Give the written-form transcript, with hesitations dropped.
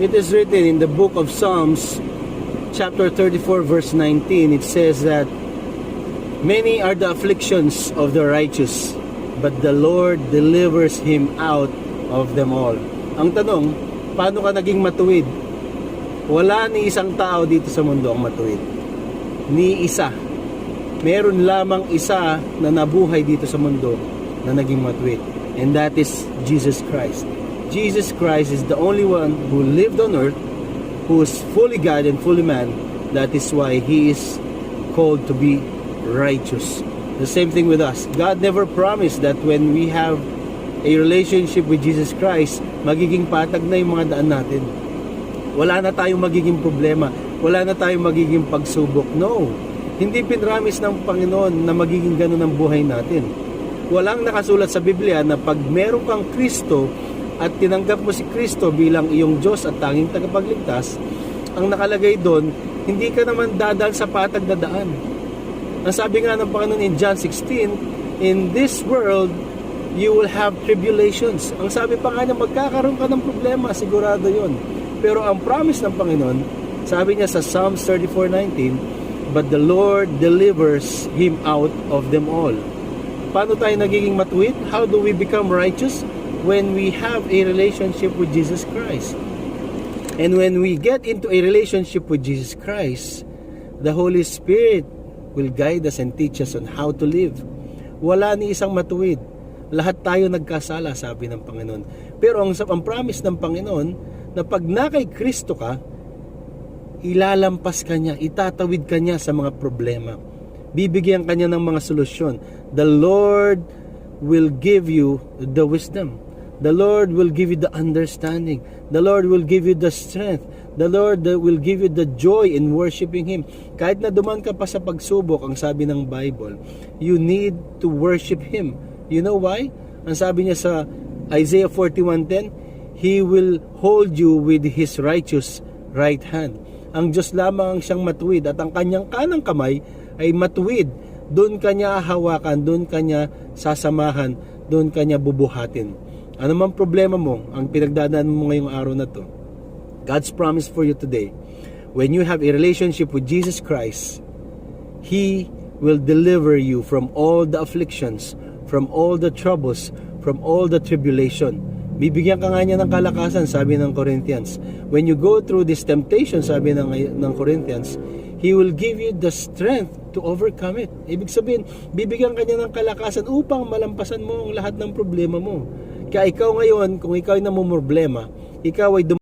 It is written in the book of Psalms, chapter 34, verse 19, it says that many are the afflictions of the righteous, but the Lord delivers him out of them all. Ang tanong, paano ka naging matuwid? Wala ni isang tao dito sa mundo ang matuwid. Ni isa. Meron lamang isa na nabuhay dito sa mundo na naging matuwid. And that is Jesus Christ. Jesus Christ is the only one who lived on earth, who is fully God and fully man. That is why He is called to be righteous. The same thing with us. God never promised that when we have a relationship with Jesus Christ, magiging patag na yung mga daan natin. Wala na tayong magiging problema. Wala na tayong magiging pagsubok. No. Hindi pinramis ng Panginoon na magiging ganun ang buhay natin. Walang nakasulat sa Biblia na pag meron kang Kristo at tinanggap mo si Kristo bilang iyong Diyos at tanging tagapagligtas, ang nakalagay doon, hindi ka naman dadaan sa patag na daan. Ang sabi nga ng Panginoon in John 16, in this world, you will have tribulations. Ang sabi pa nga niya, magkakaroon ka ng problema, sigurado yon. Pero ang promise ng Panginoon, sabi niya sa Psalms 34:19, but the Lord delivers him out of them all. Paano tayo nagiging matuwid? How do we become righteous? When we have a relationship with Jesus Christ. And when we get into a relationship with Jesus Christ, the Holy Spirit will guide us and teach us on how to live. Wala ni isang matuwid. Lahat tayo nagkasala, sabi ng Panginoon. Pero ang promise ng Panginoon, na pag na kay Kristo ka, ilalampas ka niya, itatawid ka niya sa mga problema. Bibigyan ka niya ng mga solusyon. The Lord will give you the wisdom. The Lord will give you the understanding. The Lord will give you the strength. The Lord will give you the joy in worshiping Him. Kahit na duman ka pa sa pagsubok, ang sabi ng Bible, you need to worship Him. You know why? Ang sabi niya sa Isaiah 41:10, He will hold you with His righteous right hand. Ang Diyos lamang ang siyang matuwid at ang kanyang kanang kamay ay matuwid. Doon kanya hawakan, doon kanya sasamahan, doon kanya bubuhatin. Ano man problema mo, ang pinagdadaanan mo ngayong araw na to, God's promise for you today, when you have a relationship with Jesus Christ, He will deliver you from all the afflictions, from all the troubles, from all the tribulation. Bibigyan ka nga niya ng kalakasan, sabi ng Corinthians. When you go through this temptation, sabi ng Corinthians, He will give you the strength to overcome it. Ibig sabihin, bibigyan ka niya ng kalakasan upang malampasan mo ang lahat ng problema mo. Kaya ikaw ngayon, kung ikaw ay namumroblema, ikaw ay